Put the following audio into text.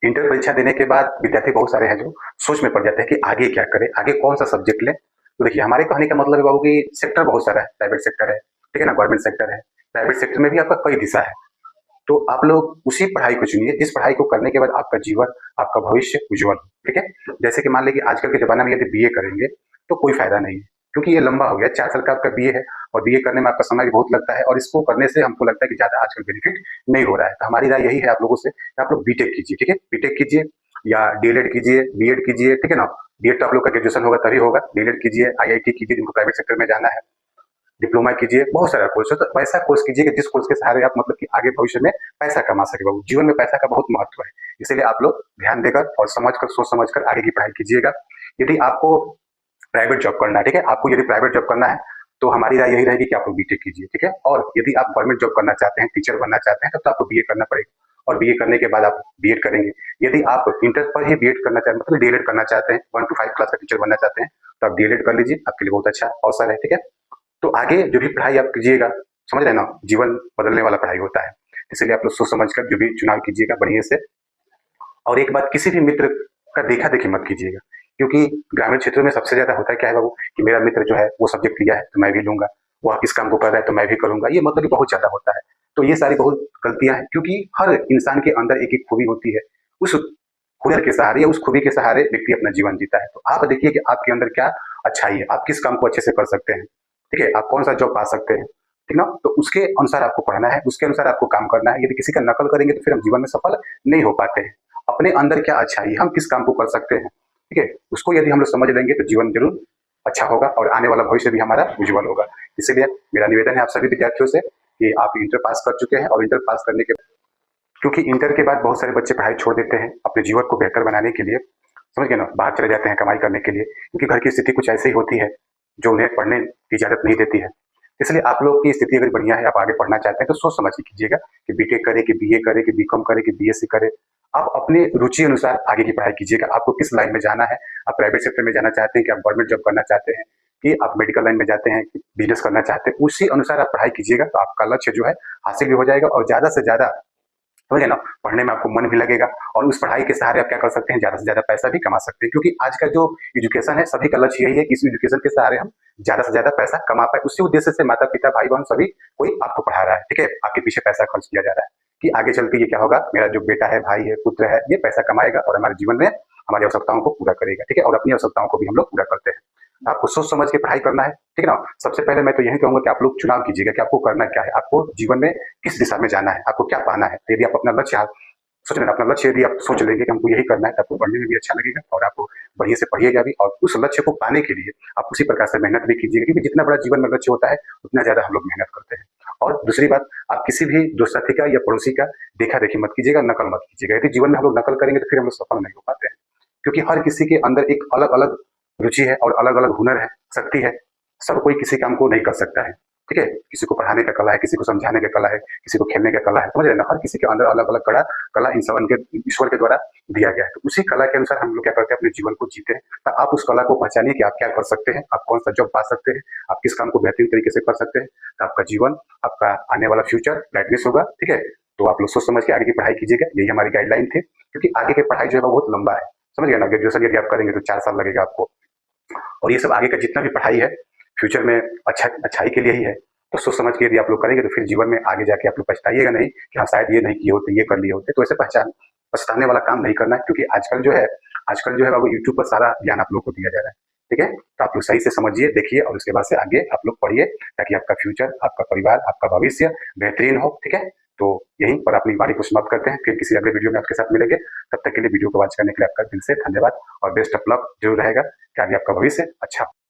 Inter परीक्षा देने के बाद विद्यार्थी बहुत सारे हैं जो सोच में पड़ जाते हैं कि आगे क्या करें, आगे कौन सा सब्जेक्ट लें। तो देखिए हमारे कहने का मतलब है बाबू कि सेक्टर बहुत सारा है, प्राइवेट सेक्टर है, ठीक है ना, गवर्नमेंट सेक्टर है। प्राइवेट सेक्टर में भी आपका कई दिशा है। तो आप लोग उसी पढ़ाई को चुनिए जिस पढ़ाई को करने के बाद आपका जीवन, आपका भविष्य उज्जवल हो, ठीक है। जैसे कि मान लीजिए आजकल के जमाने में यदि बीए करेंगे तो कोई फायदा नहीं है, क्योंकि ये लंबा हो गया, 4 साल का आपका बीए है और बीए करने में आपका समय भी बहुत लगता है और इसको करने से हमको लगता है कि ज्यादा आजकल बेनिफिट नहीं हो रहा है। तो हमारी राय यही है आप लोगों से कि आप लोग बीटेक कीजिए, ठीक है, बीटेक कीजिए या डीएलएड कीजिए, बीएड कीजिए, ठीक है ना। बीएड तो आप लोग का ग्रेजुएशन होगा तभी होगा, डीएलएड कीजिए, आईआईटी कीजिए जिनको प्राइवेट सेक्टर में जाना है, डिप्लोमा कीजिए, बहुत सारा कोर्स है। तो वैसा कोर्स कीजिए कि जिस कोर्स के सहारे आप मतलब कि आगे भविष्य में पैसा कमा सके। बाबू जीवन में पैसा का बहुत महत्व है, इसीलिए आप लोग ध्यान देकर और समझकर, सोच समझकर आगे की पढ़ाई कीजिएगा। यदि आपको प्राइवेट जॉब करना है, ठीक है, आपको यदि प्राइवेट जॉब करना है तो हमारी राय यही रहेगी कि आप लोग बीटेक कीजिए, ठीक है। और यदि आप गवर्नमेंट जॉब करना चाहते हैं, टीचर बनना चाहते हैं, तब तो आपको बीए करना पड़ेगा और बीए करने के बाद आप बीएड करेंगे। यदि आप इंटर पर ही बीएड करना चाहते हैं, मतलब डीएलएड करना चाहते हैं, 1 to 5 क्लास का टीचर बनना चाहते हैं, तो आप डीएलएड कर लीजिए, आपके लिए बहुत अच्छा अवसर है, ठीक है। तो आगे जो भी पढ़ाई आप कीजिएगा, समझ रहे हैं ना, जीवन बदलने वाला पढ़ाई होता है, इसलिए आप लोग सोच समझ कर जो भी चुनाव कीजिएगा बढ़िया से। और एक बात, किसी भी मित्र का देखा देखी मत कीजिएगा, क्योंकि ग्रामीण क्षेत्रों में सबसे ज्यादा होता है क्या है बाबू कि मेरा मित्र जो है वो सब्जेक्ट लिया है तो मैं भी लूंगा, वह इस काम को कर रहा है तो मैं भी करूंगा, ये मतलब भी बहुत ज्यादा होता है। तो ये सारी बहुत गलतियां हैं, क्योंकि हर इंसान के अंदर एक एक खूबी होती है, उस हुनर के सहारे या उस खूबी के सहारे व्यक्ति अपना जीवन जीता है। तो आप देखिए कि आपके अंदर क्या अच्छाई है, आप किस काम को अच्छे से कर सकते हैं, ठीक है, आप कौन सा जॉब पा सकते हैं, ठीक ना। तो उसके अनुसार आपको पढ़ना है, उसके अनुसार आपको काम करना है। यदि किसी का नकल करेंगे तो फिर हम जीवन में सफल नहीं हो पाते हैं। अपने अंदर क्या अच्छाई है, हम किस काम को कर सकते हैं, ठीक है, उसको यदि हम लोग समझ लेंगे तो जीवन जरूर अच्छा होगा और आने वाला भविष्य भी हमारा उज्जवल होगा। इसलिए मेरा निवेदन है आप सभी विद्यार्थियों से कि आप इंटर पास कर चुके हैं और इंटर पास करने के, क्योंकि इंटर के बाद बहुत सारे बच्चे पढ़ाई छोड़ देते हैं अपने जीवन को बेहतर बनाने के लिए, समझ गए ना, बाहर चले जाते हैं कमाई करने के लिए, क्योंकि घर की स्थिति कुछ ऐसी ही होती है जो उन्हें पढ़ने की इजाजत नहीं देती है। इसलिए आप लोग की स्थिति अगर बढ़िया है, आप आगे पढ़ना चाहते हैं तो सोच समझ के कीजिएगा कि बीटेक करे, कि बीए करे, कि बीकॉम करे, कि बीएससी करे। आप अपने रुचि अनुसार आगे की पढ़ाई कीजिएगा, आपको किस लाइन में जाना है, आप प्राइवेट सेक्टर में जाना चाहते हैं कि आप गवर्नमेंट जॉब करना चाहते हैं, कि आप मेडिकल लाइन में जाते हैं, कि बिजनेस करना चाहते हैं, उसी अनुसार आप पढ़ाई कीजिएगा तो आपका लक्ष्य जो है हासिल भी हो जाएगा और ज्यादा से ज्यादा, समझे ना, पढ़ने में आपको मन भी लगेगा और उस पढ़ाई के सहारे आप क्या कर सकते हैं, ज्यादा से ज्यादा पैसा भी कमा सकते हैं। क्योंकि आज का जो एजुकेशन है, सभी का लक्ष्य यही है कि इस एजुकेशन के सहारे हम ज्यादा से ज्यादा पैसा कमा पाए। उसी उद्देश्य से माता पिता भाई बहन सभी कोई आपको पढ़ा रहा है, ठीक है, आपके पीछे पैसा खर्च किया जा रहा है कि आगे चल के ये क्या होगा, मेरा जो बेटा है, भाई है, पुत्र है, ये पैसा कमाएगा और हमारे जीवन में हमारी आवश्यकताओं को पूरा करेगा, ठीक है, और अपनी आवश्यकताओं को भी हम लोग पूरा करते हैं। आपको सोच समझ के पढ़ाई करना है, ठीक है ना। सबसे पहले मैं तो यही कहूंगा कि आप लोग चुनाव कीजिएगा कि आपको करना क्या है, आपको जीवन में किस दिशा में जाना है, आपको क्या पाना है। यदि आप अपना लक्ष्य सोच रहे हैं, अपना लक्ष्य यदि आप सोच लेंगे कि हमको यही करना है, तो आपको पढ़ने में भी अच्छा लगेगा और आपको बढ़िया से पढ़िएगा भी, और उस लक्ष्य को पाने के लिए आप उसी प्रकार से मेहनत भी कीजिएगा, क्योंकि जितना बड़ा जीवन में लक्ष्य होता है उतना ज्यादा हम लोग मेहनत करते हैं। और दूसरी बात, आप किसी भी दोस्ती का या पड़ोसी का देखा देखी मत कीजिएगा, नकल मत कीजिएगा। यदि जीवन में हम लोग नकल करेंगे तो फिर हम लोग सफल नहीं हो पाते हैं, क्योंकि हर किसी के अंदर एक अलग अलग रुचि है और अलग अलग हुनर है, शक्ति है। सब कोई किसी काम को नहीं कर सकता है, ठीक है, किसी को पढ़ाने का कला है, किसी को समझाने का कला है, किसी को खेलने का कला है, समझ रहे हैं ना। हर किसी के अंदर अलग अलग कला कला इंसान के ईश्वर के द्वारा दिया गया है। तो उसी कला के अनुसार हम लोग क्या करते हैं, अपने जीवन को जीते हैं। तो आप उस कला को पहचानिए कि आप क्या कर सकते हैं, आप कौन सा जॉब पा सकते हैं, आप किस काम को बेहतरीन तरीके से कर सकते हैं, तो आपका जीवन, आपका आने वाला फ्यूचर ब्राइटनेस होगा, ठीक है। तो आप लोग सोच समझ के आगे की पढ़ाई कीजिएगा, यही हमारी गाइडलाइन थी, क्योंकि आगे की पढ़ाई जो है वो बहुत लंबा है, समझ गए ना। ग्रेजुएशन यदि आप करेंगे तो 4 साल लगेगा आपको, और ये सब आगे का जितना भी पढ़ाई है फ्यूचर में अच्छाई के लिए ही है। तो सोच समझ के यदि आप लोग करेंगे तो फिर जीवन में आगे जाके आप लोग पछताइएगा नहीं कि हाँ शायद ये नहीं किए होते, ये कर लिए होते। तो ऐसे पछताने वाला काम नहीं करना है, क्योंकि आजकल जो है बाबू यूट्यूब पर सारा ज्ञान आप लोग को दिया जा रहा है, ठीक है। तो आप लोग सही से समझिए, देखिए और उसके बाद से आगे आप लोग पढ़िए, ताकि आपका फ्यूचर, आपका परिवार, आपका भविष्य बेहतरीन हो, ठीक है। तो यहीं पर अपनी वाणी को समाप्त करते हैं, फिर किसी अगले वीडियो में आपके साथ मिलेंगे। तब तक के लिए वीडियो को वॉच करने के लिए आपका दिल से धन्यवाद और बेस्ट ऑफ लक जरूर रहेगा कि आगे आपका भविष्य अच्छा हो।